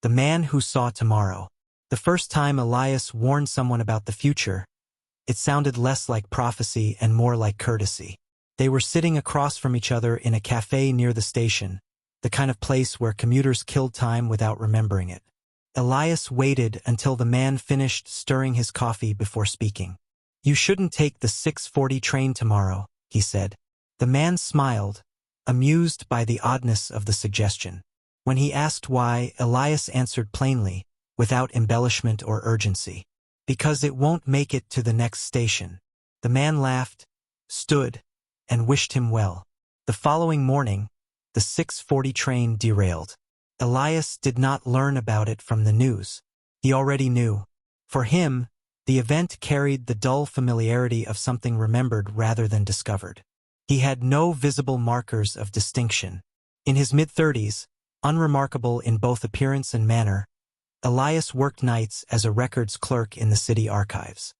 The Man Who Saw Tomorrow. The first time Elias warned someone about the future, it sounded less like prophecy and more like courtesy. They were sitting across from each other in a cafe near the station, the kind of place where commuters killed time without remembering it. Elias waited until the man finished stirring his coffee before speaking. "You shouldn't take the 6:40 train tomorrow," he said. The man smiled, amused by the oddness of the suggestion. When he asked why, Elias answered plainly, without embellishment or urgency. "Because it won't make it to the next station." The man laughed, stood, and wished him well. The following morning, the 6:40 train derailed. Elias did not learn about it from the news. He already knew. For him, the event carried the dull familiarity of something remembered rather than discovered. He had no visible markers of distinction. In his mid-30s, unremarkable in both appearance and manner, Elias worked nights as a records clerk in the city archives.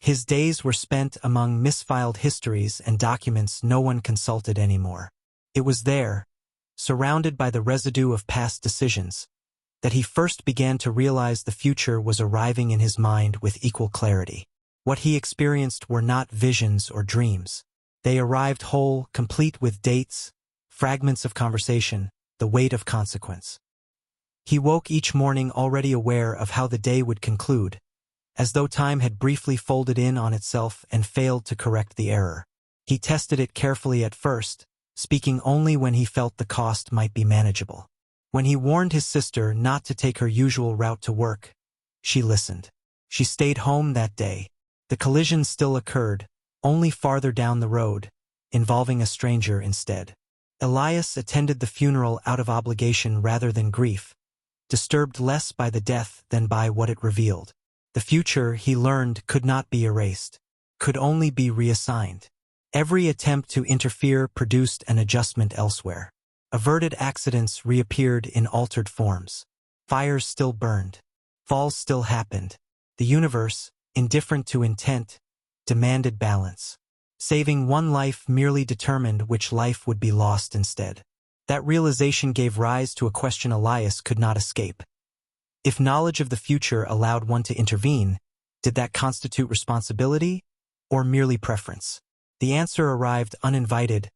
His days were spent among misfiled histories and documents no one consulted anymore. It was there, surrounded by the residue of past decisions, that he first began to realize the future was arriving in his mind with equal clarity. What he experienced were not visions or dreams. They arrived whole, complete with dates, fragments of conversation, the weight of consequence. He woke each morning already aware of how the day would conclude, as though time had briefly folded in on itself and failed to correct the error. He tested it carefully at first, speaking only when he felt the cost might be manageable. When he warned his sister not to take her usual route to work, she listened. She stayed home that day. The collision still occurred, only farther down the road, involving a stranger instead. Elias attended the funeral out of obligation rather than grief, disturbed less by the death than by what it revealed. The future, he learned, could not be erased, could only be reassigned. Every attempt to interfere produced an adjustment elsewhere. Averted accidents reappeared in altered forms. Fires still burned. Falls still happened. The universe, indifferent to intent, demanded balance. Saving one life merely determined which life would be lost instead. That realization gave rise to a question Elias could not escape. If knowledge of the future allowed one to intervene, did that constitute responsibility or merely preference? The answer arrived uninvited,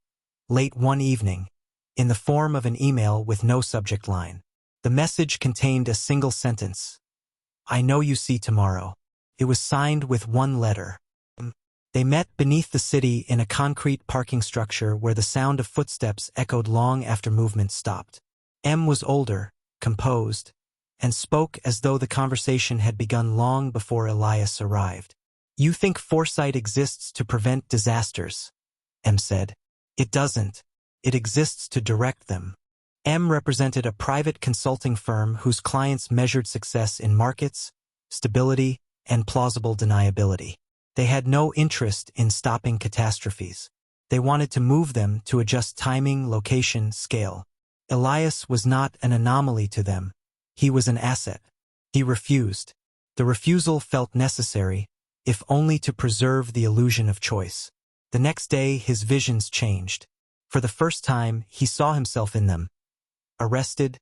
late one evening, in the form of an email with no subject line. The message contained a single sentence: "I know you see tomorrow." It was signed with one letter. They met beneath the city in a concrete parking structure where the sound of footsteps echoed long after movement stopped. M was older, composed, and spoke as though the conversation had begun long before Elias arrived. "You think foresight exists to prevent disasters," M said. "It doesn't. It exists to direct them." M represented a private consulting firm whose clients measured success in markets, stability, and plausible deniability. They had no interest in stopping catastrophes. They wanted to move them to adjust timing, location, scale. Elias was not an anomaly to them. He was an asset. He refused. The refusal felt necessary, if only to preserve the illusion of choice. The next day, his visions changed. For the first time, he saw himself in them. Arrested,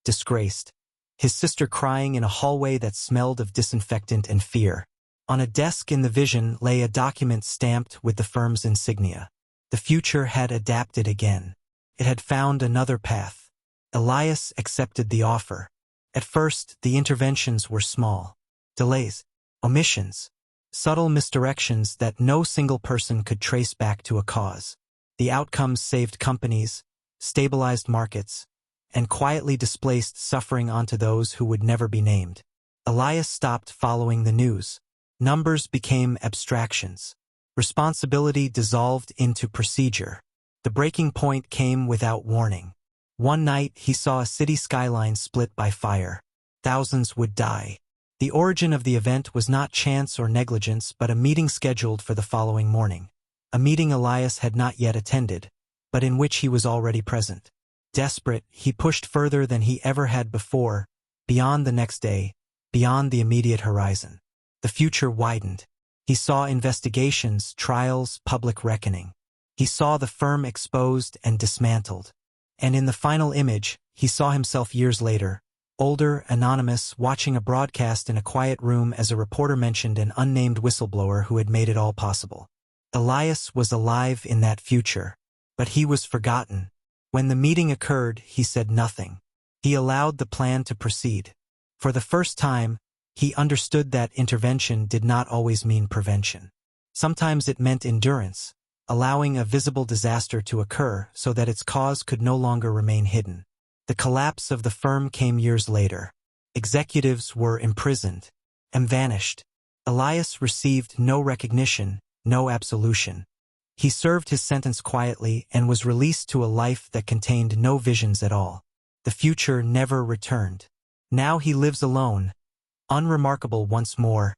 disgraced. His sister crying in a hallway that smelled of disinfectant and fear. On a desk in the vision lay a document stamped with the firm's insignia. The future had adapted again. It had found another path. Elias accepted the offer. At first, the interventions were small. Delays, omissions, subtle misdirections that no single person could trace back to a cause. The outcomes saved companies, stabilized markets, and quietly displaced suffering onto those who would never be named. Elias stopped following the news. Numbers became abstractions. Responsibility dissolved into procedure. The breaking point came without warning. One night, he saw a city skyline split by fire. Thousands would die. The origin of the event was not chance or negligence, but a meeting scheduled for the following morning. A meeting Elias had not yet attended, but in which he was already present. Desperate, he pushed further than he ever had before, beyond the next day, beyond the immediate horizon. The future widened. He saw investigations, trials, public reckoning. He saw the firm exposed and dismantled. And in the final image, he saw himself years later, older, anonymous, watching a broadcast in a quiet room as a reporter mentioned an unnamed whistleblower who had made it all possible. Elias was alive in that future, but he was forgotten. When the meeting occurred, he said nothing. He allowed the plan to proceed. For the first time, he understood that intervention did not always mean prevention. Sometimes it meant endurance, allowing a visible disaster to occur so that its cause could no longer remain hidden. The collapse of the firm came years later. Executives were imprisoned and vanished. Elias received no recognition, no absolution. He served his sentence quietly and was released to a life that contained no visions at all. The future never returned. Now he lives alone, unremarkable once more,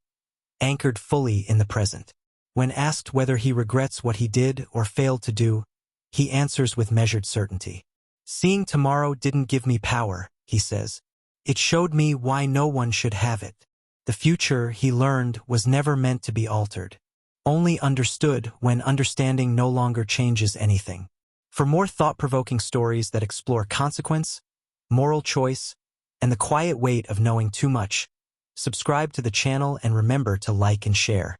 anchored fully in the present. When asked whether he regrets what he did or failed to do, he answers with measured certainty. "Seeing tomorrow didn't give me power," he says. "It showed me why no one should have it." The future, he learned, was never meant to be altered, only understood when understanding no longer changes anything. For more thought-provoking stories that explore consequence, moral choice, and the quiet weight of knowing too much, subscribe to the channel and remember to like and share.